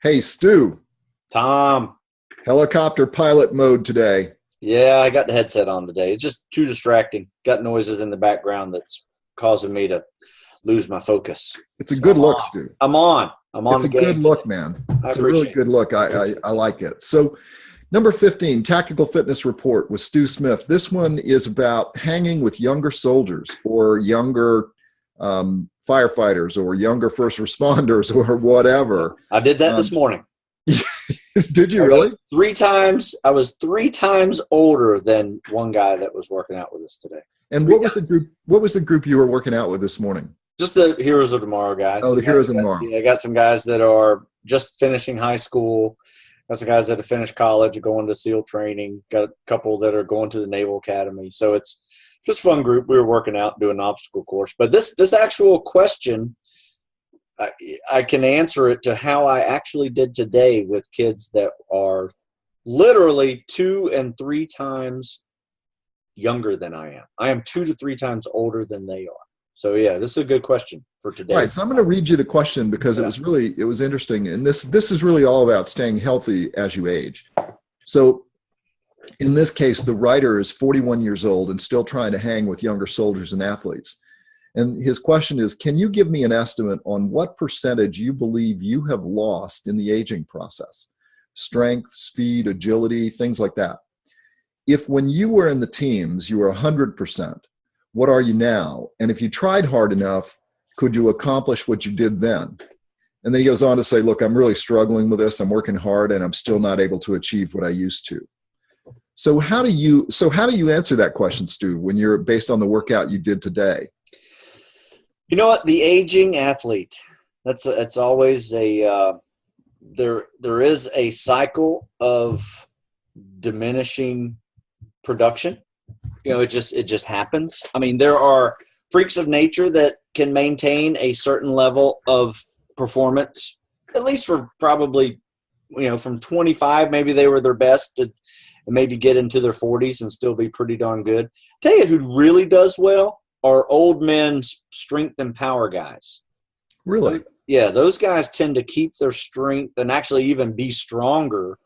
Hey, Stu, Tom, helicopter pilot mode today. yeah, I got the headset on today. It's just too distracting. Got noises in the background that's causing me to lose my focus. It's a So good I'm look, on. Stu. I'm on. I'm on It's the a good game look, today. man. I It's a really appreciate good it. look. I like it. So, number 15, Tactical Fitness Report with Stu Smith. This one is about hanging with younger soldiers or younger firefighters or younger first responders or whatever. I did that this Um, morning. did you I got really? it 3 times. I was 3 times older than one guy that was working out with us today. And Three what was times. the group? What was the group you were working out with this morning? Just the Heroes of Tomorrow guys. Oh, So the Heroes of Tomorrow. I got some guys that are just finishing high school. Got some guys that have finished college, going to SEAL training. Got a couple that are going to the Naval Academy. So it's just a fun group. We were working out, doing an obstacle course. But this actual question, I can answer it to how I actually did today with kids that are literally 2 and 3 times younger than I am. I am 2 to 3 times older than they are. So yeah, this is a good question for All today. right, so I'm going to read you the question because Yeah. it was interesting, and this is really all about staying healthy as you age. So in this case, the writer is 41 years old and still trying to hang with younger soldiers and athletes. And his question is, can you give me an estimate on what percentage you believe you have lost in the aging process? Strength, speed, agility, things like that. If when you were in the teams, you were 100%, what are you now? And if you tried hard enough, could you accomplish what you did then? And then he goes on to say, look, I'm really struggling with this. I'm working hard and I'm still not able to achieve what I used to. So how do you answer that question, Stu, when you're based on the workout you did today? You know what? The aging athlete. That's always there is a cycle of diminishing production. It just happens. I mean, there are freaks of nature that can maintain a certain level of performance, at least for probably, from 25, maybe they were their best to maybe get into their 40s and still be pretty darn good. Tell you who really does well are old men strength and power guys. Really? Yeah, those guys tend to keep their strength and actually even be stronger,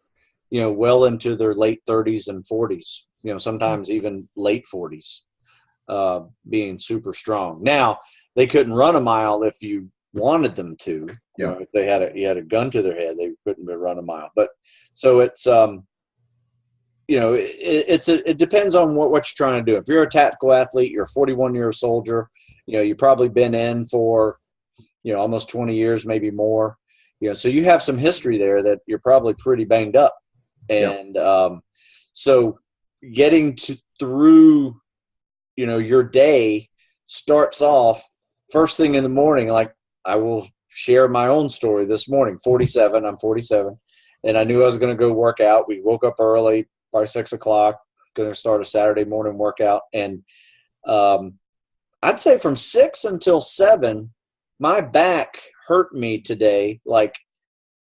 well into their late 30s and 40s, sometimes even late 40s, being super strong. Now, they couldn't run a mile if you wanted them to. Yeah. If they had a gun to their head, they couldn't run a mile. But so it's it depends on what you're trying to do. If you're a tactical athlete, you're a 41-year soldier, you've probably been in for, almost 20 years, maybe more, so you have some history there that you're probably pretty banged up. And so getting through, your day starts off first thing in the morning. Like I will share my own story this morning, 47, I'm 47. And I knew I was going to go work out. We woke up early, by 6 o'clock, going to start a Saturday morning workout. And I'd say from 6 until 7, my back hurt me today. Like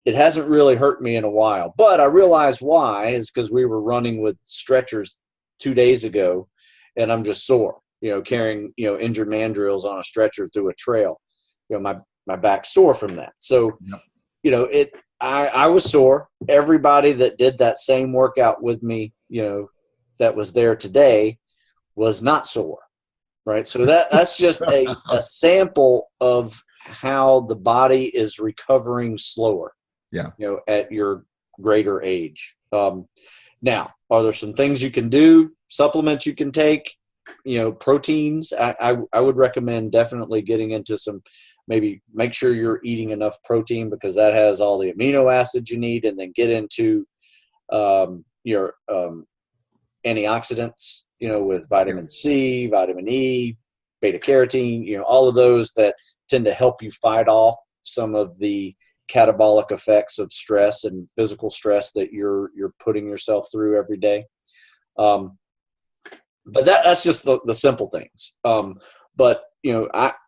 it hasn't really hurt me in a while, but I realized why is because we were running with stretchers 2 days ago and I'm just sore, carrying, injured mandrills on a stretcher through a trail. My back's sore from that. So, I was sore. Everybody that did that same workout with me, that was there today was not sore, right? So that's just a sample of how the body is recovering slower, Yeah. at your greater age. Now, are there some things you can do, supplements you can take, proteins? I would recommend definitely getting into some. Maybe make sure you're eating enough protein because that has all the amino acids you need, and then get into your antioxidants, with vitamin C, vitamin E, beta carotene, all of those that tend to help you fight off some of the catabolic effects of stress and physical stress that you're putting yourself through every day. But that's just the simple things. But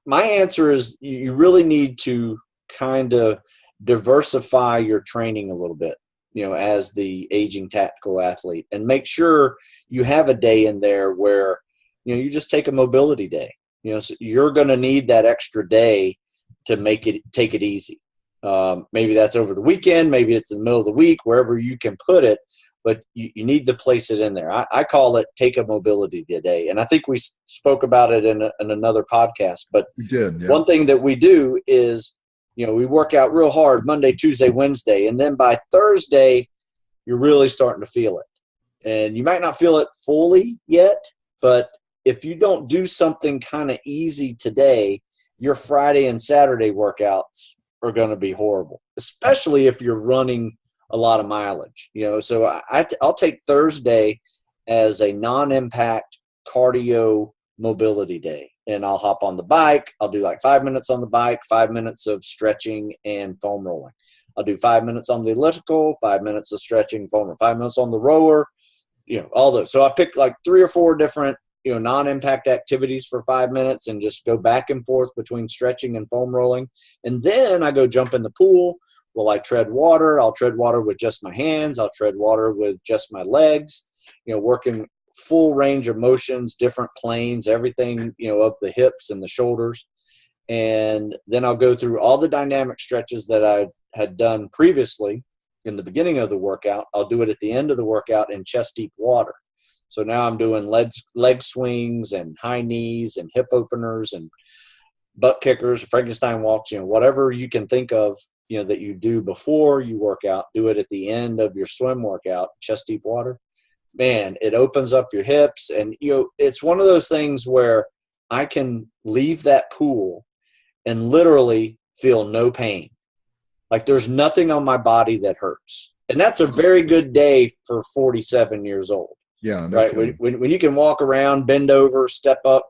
my answer is you really need to kind of diversify your training a little bit, as the aging tactical athlete, and make sure you have a day in there where, you just take a mobility day. So you're going to need that extra day to take it easy. Maybe that's over the weekend, maybe it's in the middle of the week, wherever you can put it, but you need to place it in there. I call it Take a Mobility Day. And I think we spoke about it in another podcast. But We did, yeah. one thing that we do is, we work out real hard Monday, Tuesday, Wednesday. And then by Thursday, you're really starting to feel it. And you might not feel it fully yet, but if you don't do something kind of easy today, your Friday and Saturday workouts are going to be horrible, especially if you're running a lot of mileage. So I'll take Thursday as a non-impact cardio mobility day, and I'll hop on the bike. I'll do like 5 minutes on the bike, 5 minutes of stretching and foam rolling. I'll do 5 minutes on the elliptical, 5 minutes of stretching, foam rolling, 5 minutes on the rower, all those. So I picked like 3 or 4 different non-impact activities for 5 minutes and just go back and forth between stretching and foam rolling. And then I go jump in the pool. Well, I tread water. I'll tread water with just my hands. I'll tread water with just my legs, working full range of motions, different planes, everything, of the hips and the shoulders. And then I'll go through all the dynamic stretches that I had done previously in the beginning of the workout. I'll do it at the end of the workout in chest deep water. So now I'm doing leg swings and high knees and hip openers and butt kickers, Frankenstein walks, whatever you can think of, that you do before you work out, do it at the end of your swim workout, chest deep water. Man, it opens up your hips. And, it's one of those things where I can leave that pool and literally feel no pain. Like there's nothing on my body that hurts. And that's a very good day for 47 years old. Yeah, no right. When you can walk around, bend over, step up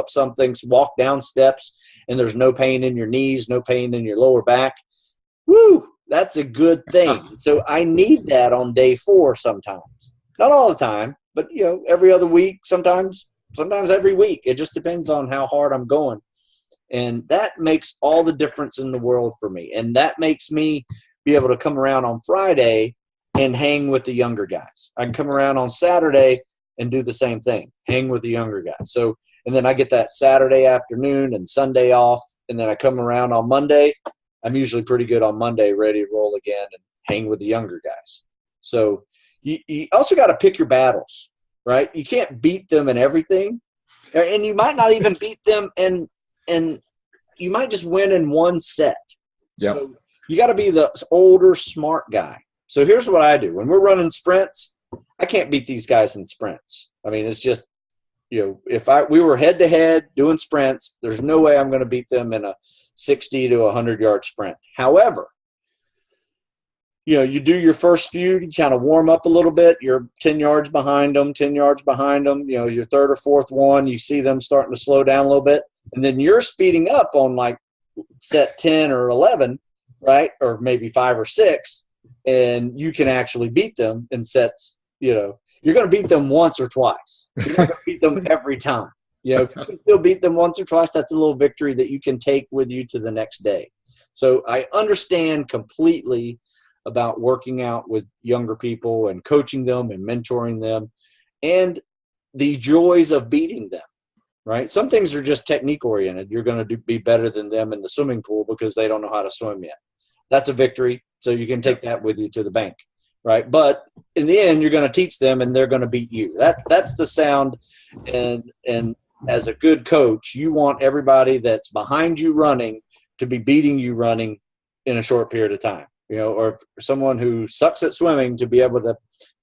some things, walk down steps, and there's no pain in your knees, no pain in your lower back. Woo, that's a good thing. So I need that on day 4 sometimes. Not all the time, but every other week, sometimes every week. It just depends on how hard I'm going. And that makes all the difference in the world for me. And that makes me be able to come around on Friday and hang with the younger guys. I can come around on Saturday and do the same thing, hang with the younger guys. So, and then I get that Saturday afternoon and Sunday off, and then I come around on Monday. I'm usually pretty good on Monday, ready to roll again and hang with the younger guys. So you also got to pick your battles, right? You can't beat them in everything, and you might not even beat them, and you might just win in one set. Yep. So you got to be the older, smart guy. So here's what I do. When we're running sprints, I can't beat these guys in sprints. I mean, it's just, if we were head-to-head doing sprints, there's no way I'm going to beat them in a 60 to 100-yard sprint. However, you do your first few, you kind of warm up a little bit. You're 10 yards behind them, 10 yards behind them. Your third or fourth one, you see them starting to slow down a little bit. And then you're speeding up on like set 10 or 11, right? Or maybe 5 or 6. And you can actually beat them in sets. You're going to beat them once or twice. You're not going to beat them every time. If you can still beat them once or twice, that's a little victory that you can take with you to the next day. So I understand completely about working out with younger people and coaching them and mentoring them and the joys of beating them, right? Some things are just technique oriented. You're going to be better than them in the swimming pool because they don't know how to swim yet. That's a victory. So you can take that with you to the bank, right? But in the end, you're going to teach them and they're going to beat you. That's the sound. And as a good coach, you want everybody that's behind you running to be beating you running in a short period of time, or someone who sucks at swimming to be able to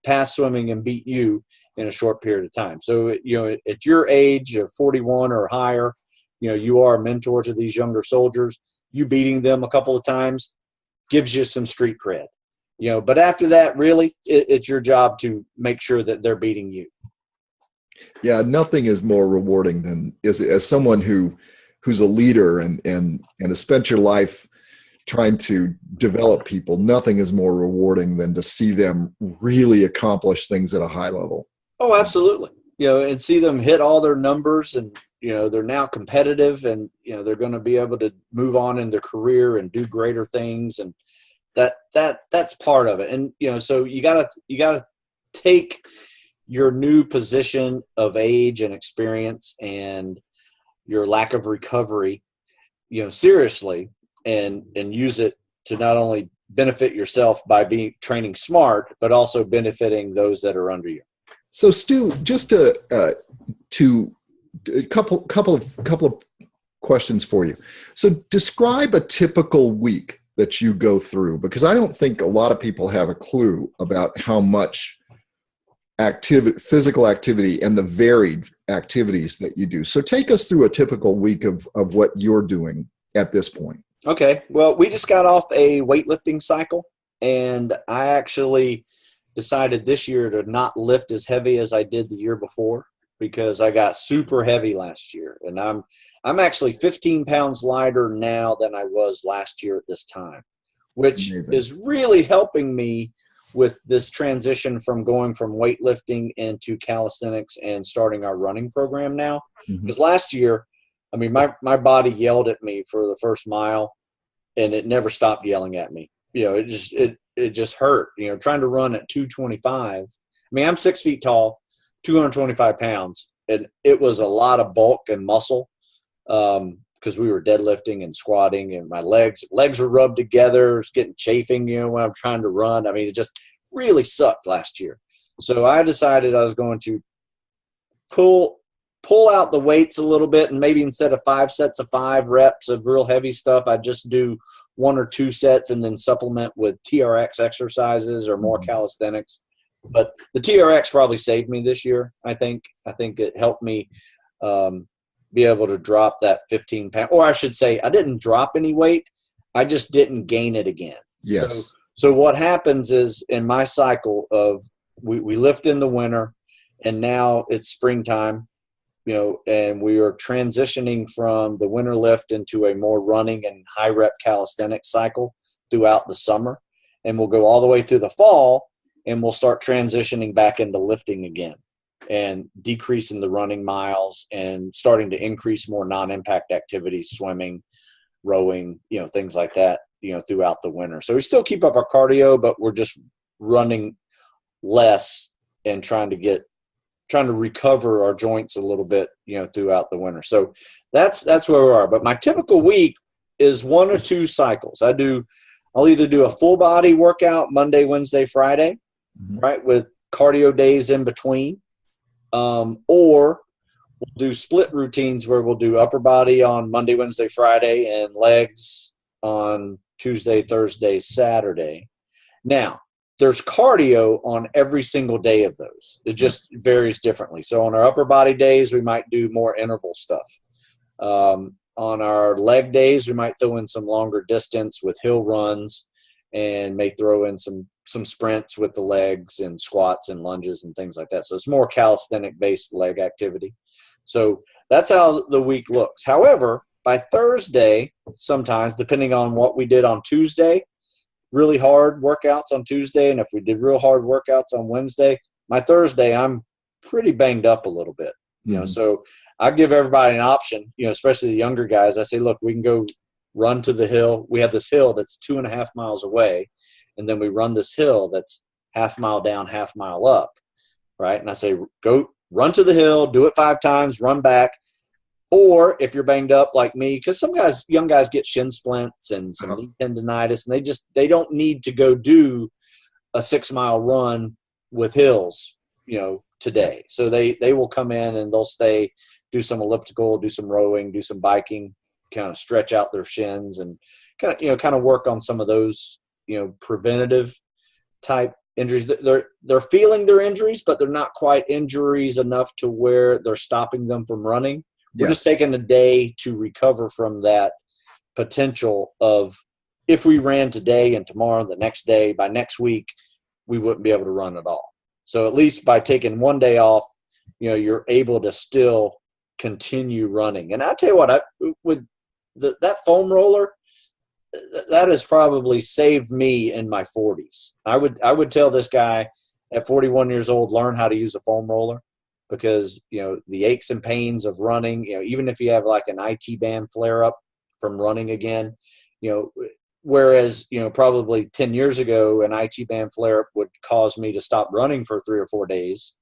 pass swimming and beat you in a short period of time. So, at your age of 41 or higher, you are a mentor to these younger soldiers. You beating them a couple of times gives you some street cred, but after that, really, it's your job to make sure that they're beating you. Yeah, nothing is more rewarding than as someone who's a leader and has spent your life trying to develop people. Nothing is more rewarding than to see them really accomplish things at a high level. Oh, absolutely. And see them hit all their numbers, and they're now competitive, and they're going to be able to move on in their career and do greater things, and that's part of it. And so you gotta take your new position of age and experience and your lack of recovery, seriously, and use it to not only benefit yourself by being training smart, but also benefiting those that are under you. So Stu, just to a couple of questions for you. So describe a typical week that you go through, because I don't think a lot of people have a clue about how much physical activity and the varied activities that you do. So take us through a typical week of what you're doing at this point. Okay. Well, we just got off a weightlifting cycle, and I actually decided this year to not lift as heavy as I did the year before, because I got super heavy last year, and I'm actually 15 pounds lighter now than I was last year at this time, which Amazing. is really helping me with this transition from going from weightlifting into calisthenics and starting our running program now. Because last year, I mean, my body yelled at me for the first mile, and it never stopped yelling at me. It just hurt, trying to run at 225. I mean, I'm 6 feet tall, 225 pounds, and it was a lot of bulk and muscle, because we were deadlifting and squatting, and my legs were rubbed together. It's getting chafing, when I'm trying to run. I mean, it just really sucked last year. So I decided I was going to pull out the weights a little bit, and maybe instead of 5 sets of 5 reps of real heavy stuff, I just do 1 or 2 sets and then supplement with TRX exercises or more calisthenics. But the TRX probably saved me this year. I think it helped me be able to drop that 15 pound, or I should say, I didn't drop any weight. I just didn't gain it again. Yes. So what happens is, in my cycle of we lift in the winter, and now it's springtime, and we are transitioning from the winter lift into a more running and high rep calisthenics cycle throughout the summer. And we'll go all the way through the fall, and we'll start transitioning back into lifting again and decreasing the running miles and starting to increase more non-impact activities, swimming, rowing, things like that, throughout the winter. So we still keep up our cardio, but we're just running less and trying to recover our joints a little bit, throughout the winter. So that's where we are. But my typical week is 1 or 2 cycles. I'll either do a full body workout Monday, Wednesday, Friday, right, with cardio days in between. Or we'll do split routines where we'll do upper body on Monday, Wednesday, Friday, and legs on Tuesday, Thursday, Saturday. Now, there's cardio on every single day of those. It just varies differently. So on our upper body days, we might do more interval stuff. On our leg days, we might throw in some longer distance with hill runs, and may throw in some sprints with the legs and squats and lunges and things like that. So it's more calisthenic-based leg activity. So that's how the week looks. However, by Thursday, sometimes, depending on what we did on Tuesday, really hard workouts on Tuesday, and if we did real hard workouts on Wednesday, my Thursday, I'm pretty banged up a little bit. So I give everybody an option, especially the younger guys. I say, look, we can go run to the hill. We have this hill that's 2.5 miles away, and then we run this hill that's half mile down, half mile up, right? And I say, go run to the hill, do it 5 times, run back. Or if you're banged up like me, because some young guys get shin splints and some knee tendonitis, and they don't need to go do a 6-mile run with hills, today. So they will come in and they'll stay, do some elliptical, do some rowing, do some biking, kind of stretch out their shins, and kind of work on some of those, preventative type injuries. They're feeling their injuries, but they're not quite injuries enough to where they're stopping them from running. We're just taking a day to recover from that potential of, if we ran today and tomorrow, the next day, by next week, we wouldn't be able to run at all. So at least by taking one day off, you're able to still continue running. And I'll tell you what, with that foam roller, that has probably saved me in my 40s. I would tell this guy at 41 years old, learn how to use a foam roller, because the aches and pains of running, even if you have like an IT band flare up from running again, whereas probably 10 years ago an IT band flare up would cause me to stop running for 3 or 4 days.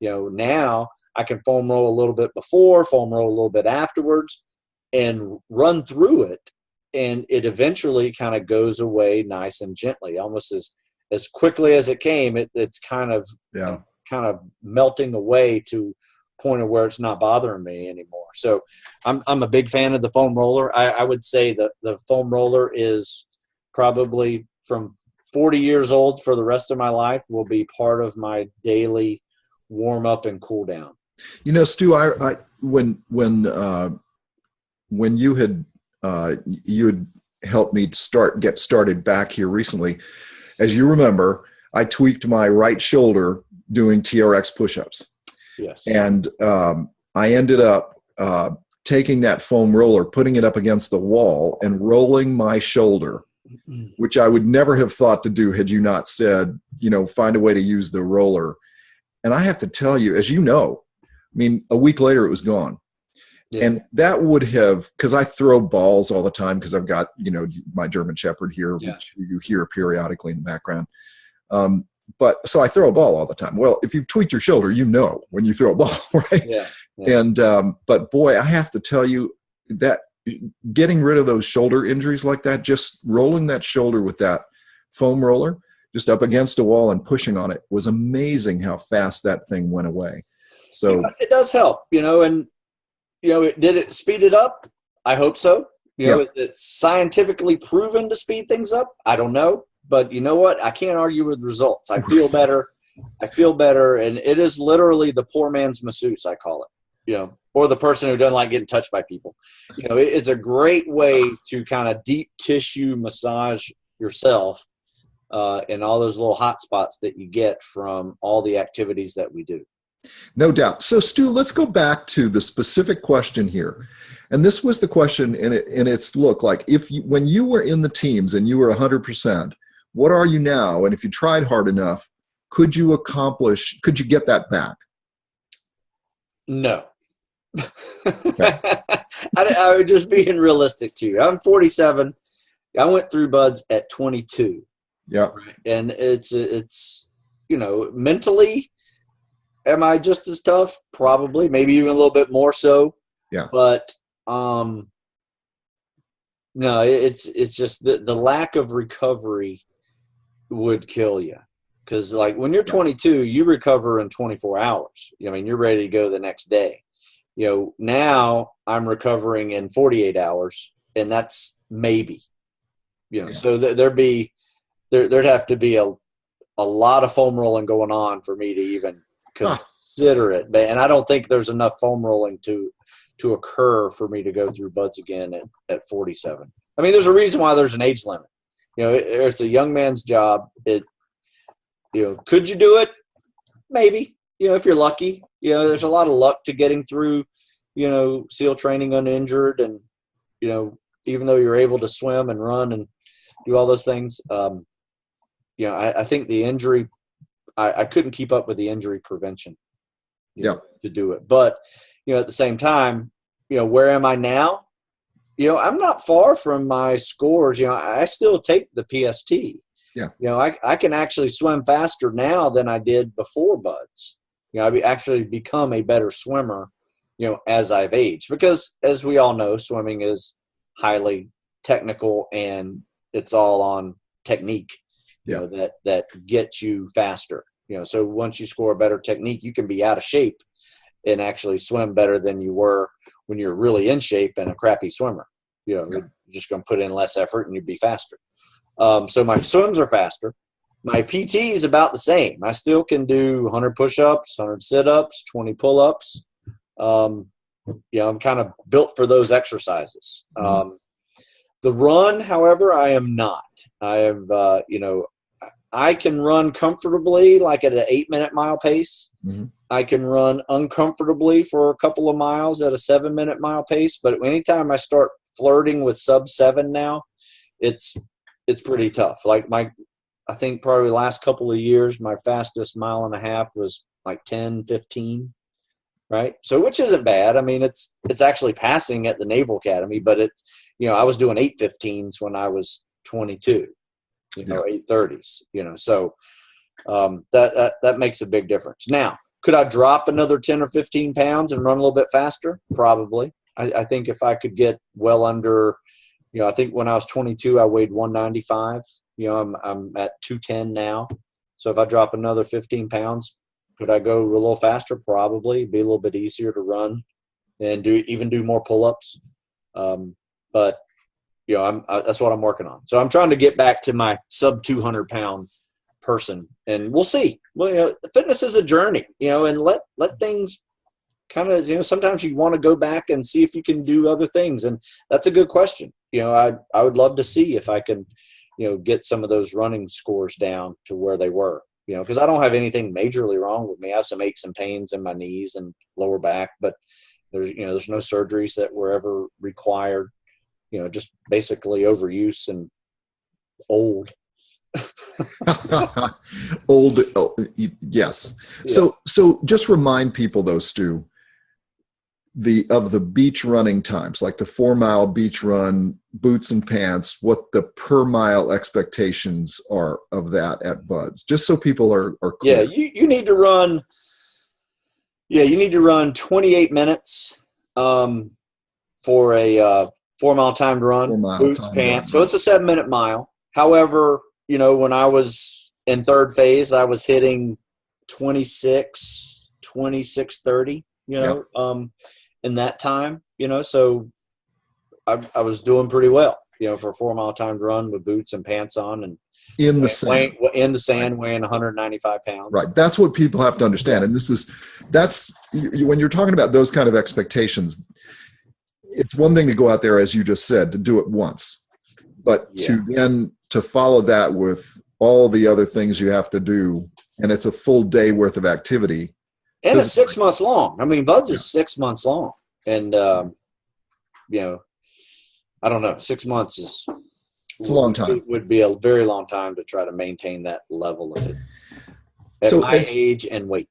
Now I can foam roll a little bit before, foam roll a little bit afterwards, and run through it and it eventually kind of goes away nice and gently, almost as quickly as it came. It's kind of melting away to point of where it's not bothering me anymore. So I'm a big fan of the foam roller. I would say that the foam roller is probably from 40 years old for the rest of my life will be part of my daily warm up and cool down. You know, Stu, when you had helped me get started back here recently, as you remember, I tweaked my right shoulder doing TRX push-ups. Yes. And I ended up taking that foam roller, putting it up against the wall and rolling my shoulder, which I would never have thought to do had you not said, find a way to use the roller. And I have to tell you, as you know, I mean, a week later it was gone. Yeah. And that would have, because I throw balls all the time because I've got, my German Shepherd here, which you hear periodically in the background. But so I throw a ball all the time. Well, if you've tweaked your shoulder, when you throw a ball, right? Yeah. And, but boy, I have to tell you that getting rid of those shoulder injuries like that, just rolling that shoulder with that foam roller, just up against a wall and pushing on it was amazing how fast that thing went away. So it does help, and, did it speed it up? I hope so. Is it scientifically proven to speed things up? I don't know. But you know what? I can't argue with results. I feel better. And it is literally the poor man's masseuse, I call it, or the person who doesn't like getting touched by people. It's a great way to kind of deep tissue massage yourself in all those little hot spots that you get from all the activities that we do. No doubt. So, Stu, let's go back to the specific question here. And this was the question, and it's look like when you were in the teams and you were 100%, what are you now? And if you tried hard enough, could you get that back? No. I was just being realistic to you. I'm 47. I went through buds at 22. Yeah. Right? And it's mentally, am I just as tough? Probably, maybe even a little bit more so. Yeah. But no, it's just the lack of recovery would kill you, because like when you're 22, you recover in 24 hours. You're ready to go the next day. Now I'm recovering in 48 hours, and that's maybe. So there'd have to be a lot of foam rolling going on for me to even consider it. And I don't think there's enough foam rolling to occur for me to go through buds again at 47. I mean, there's a reason why there's an age limit. It's a young man's job. Could you do it? Maybe, if you're lucky. There's a lot of luck to getting through, SEAL training uninjured. And, even though you're able to swim and run and do all those things, I think the injury, I couldn't keep up with the injury prevention to do it. But, at the same time, where am I now? I'm not far from my scores. I still take the PST. Yeah. I can actually swim faster now than I did before buds. I've actually become a better swimmer, as I've aged, because as we all know, swimming is highly technical and it's all on technique, that gets you faster. So once you score a better technique, you can be out of shape and actually swim better than you were when you're really in shape and a crappy swimmer. You're just going to put in less effort and you'd be faster. So my swims are faster. My PT is about the same. I still can do 100 push-ups, 100 sit-ups, 20 pull-ups. I'm kind of built for those exercises. The run, however, I am not. I have, I can run comfortably, like at an 8-minute mile pace. Mm-hmm. I can run uncomfortably for a couple of miles at a 7-minute mile pace. But anytime I start flirting with sub 7 now, it's pretty tough. Like I think probably the last couple of years, my fastest 1.5 miles was like 10:15. Right. So, which isn't bad. I mean, it's actually passing at the Naval Academy, but it's, I was doing 8:15s when I was 22, 8:30s, so that makes a big difference. Now, could I drop another 10 or 15 pounds and run a little bit faster? Probably. I think if I could get well under, I think when I was 22, I weighed 195. I'm at 210 now. So if I drop another 15 pounds, could I go a little faster? Probably. It'd be a little bit easier to run and do more pull-ups. But that's what I'm working on. So I'm trying to get back to my sub 200 pound person, and we'll see. Well, fitness is a journey, and let things kind of, sometimes you want to go back and see if you can do other things. And that's a good question. I would love to see if I can, get some of those running scores down to where they were, because I don't have anything majorly wrong with me. I have some aches and pains in my knees and lower back, but there's no surgeries that were ever required, just basically overuse and old. Old, yes. Yeah. So just remind people though, Stu, of the beach running times, like the 4-mile beach run, boots and pants, what the per mile expectations are of that at Buds, just so people are clear. Yeah, you need to run. Yeah, you need to run 28 minutes for a 4-mile timed run, 4-mile boots, timed pants. run. So it's a 7-minute mile. However, when I was in third phase, I was hitting 26, 30, in that time, so I was doing pretty well, for a 4-mile timed run with boots and pants on and in the sand, weighing 195 pounds. Right. That's what people have to understand. And that's when you're talking about those kind of expectations, it's one thing to go out there, as you just said, to do it once, but to follow that with all the other things you have to do. And it's a full day worth of activity. And it's 6 months long. I mean, Buds is 6 months long. And, I don't know, 6 months it's a long time. It would be a very long time to try to maintain that level of it at my age and weight.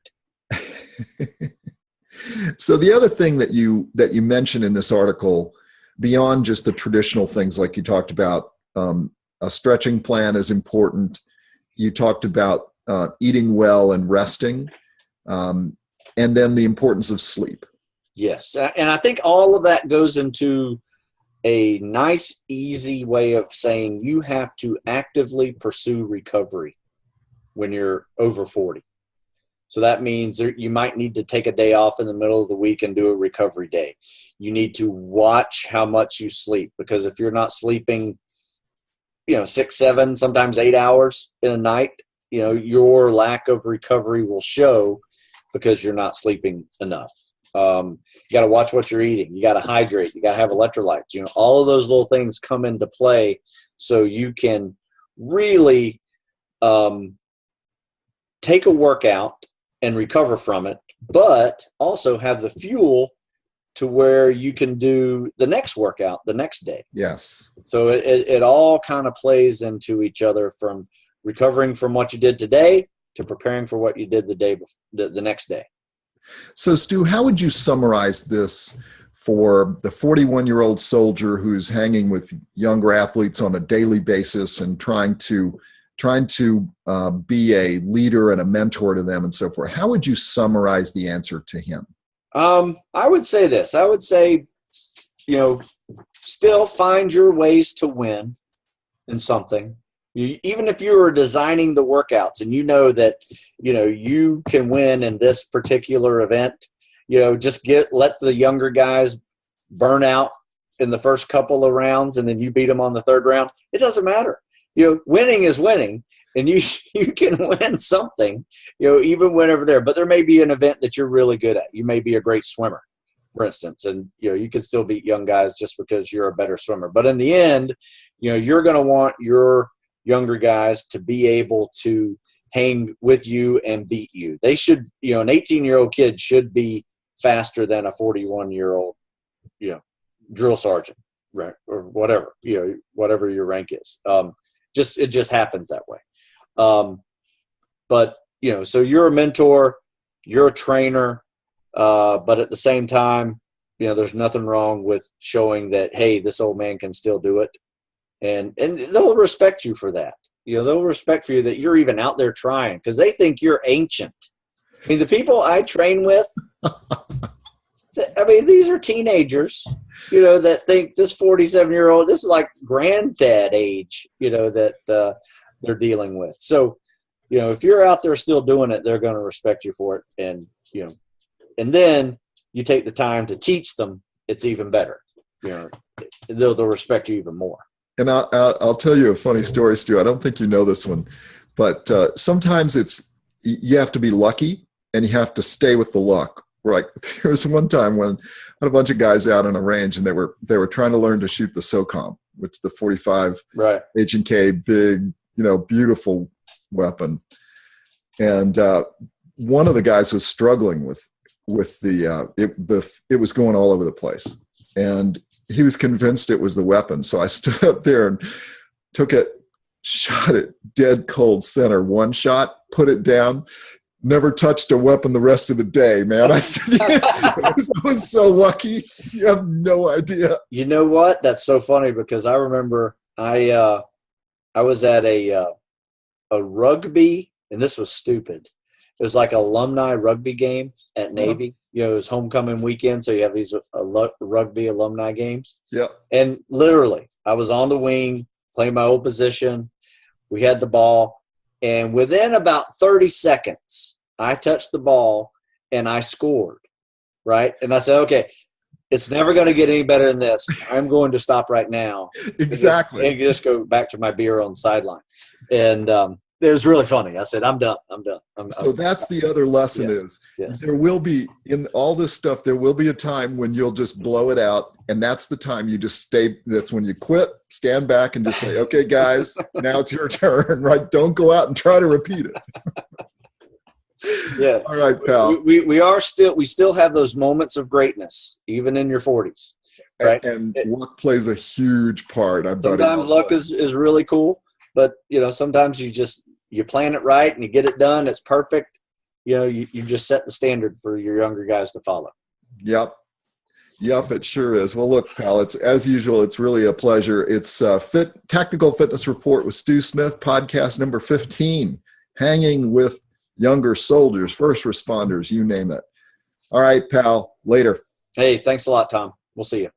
So the other thing that you mentioned in this article, beyond just the traditional things like you talked about, a stretching plan is important. You talked about eating well and resting. And then the importance of sleep. Yes. And I think all of that goes into a nice, easy way of saying you have to actively pursue recovery when you're over 40. So that means you might need to take a day off in the middle of the week and do a recovery day. You need to watch how much you sleep, because if you're not sleeping, 6, 7, sometimes 8 hours in a night, your lack of recovery will show, because you're not sleeping enough. You got to watch what you're eating. You got to hydrate. You got to have electrolytes. All of those little things come into play so you can really take a workout and recover from it, but also have the fuel to where you can do the next workout the next day. Yes. So it all kind of plays into each other, from recovering from what you did today to preparing for what you did the day before, the next day. So, Stu, how would you summarize this for the 41-year-old soldier who's hanging with younger athletes on a daily basis and trying to be a leader and a mentor to them and so forth? How would you summarize the answer to him? I would say this. I would say, still find your ways to win in something. Even if you are designing the workouts and that, you can win in this particular event, just let the younger guys burn out in the first couple of rounds and then you beat them on the third round. It doesn't matter. Winning is winning, and you can win something, even whenever there. But there may be an event that you're really good at. You may be a great swimmer, for instance, and you can still beat young guys just because you're a better swimmer. But in the end, you're going to want your younger guys to be able to hang with you and beat you. They should, an 18-year-old kid should be faster than a 41-year-old, drill sergeant, right? Or whatever, whatever your rank is. It just happens that way. But, so you're a mentor, you're a trainer, but at the same time, there's nothing wrong with showing that, hey, this old man can still do it. And they'll respect you for that. They'll respect for you that you're even out there trying, because they think you're ancient. I mean, the people I train with, these are teenagers that think this 47-year-old, this is like granddad age, that they're dealing with. So, if you're out there still doing it, they're going to respect you for it. And, and then you take the time to teach them, it's even better. They'll respect you even more. And I'll tell you a funny story, Stu. I don't think you know this one, but sometimes you have to be lucky and you have to stay with the luck. Like there was one time when I had a bunch of guys out on a range and they were trying to learn to shoot the SOCOM, which is the 45 H&K, big, beautiful weapon. And one of the guys was struggling with it was going all over the place. And he was convinced it was the weapon. So I stood up there and took it, shot it dead cold center, one shot, put it down, never touched a weapon the rest of the day, man. I said, I was so lucky. You have no idea. You know what? That's so funny because I remember I was at a rugby, and this was stupid. It was like an alumni rugby game at Navy. It was homecoming weekend, so you have these rugby alumni games. Yeah. And literally, I was on the wing, playing my old position. We had the ball. And within about 30 seconds, I touched the ball, and I scored, right? And I said, okay, it's never going to get any better than this. I'm going to stop right now. Exactly. And just go back to my beer on the sideline. And it was really funny. I said, I'm done. So that's the other lesson yes. There will be, in all this stuff, there will be a time when you'll just blow it out. And that's the time you just stay. That's when you quit, stand back and just say, okay, guys, now it's your turn, right? Don't go out and try to repeat it. Yeah. All right, pal. We still have those moments of greatness, even in your 40s. Right. And luck plays a huge part. Sometimes luck is really cool, but sometimes you plan it right and you get it done. It's perfect. You just set the standard for your younger guys to follow. Yep, it sure is. Well, look, pal, it's as usual. It's really a pleasure. It's Tactical Fitness Report with Stu Smith, podcast number 15, hanging with younger soldiers, first responders, you name it. All right, pal, later. Hey, thanks a lot, Tom. We'll see you.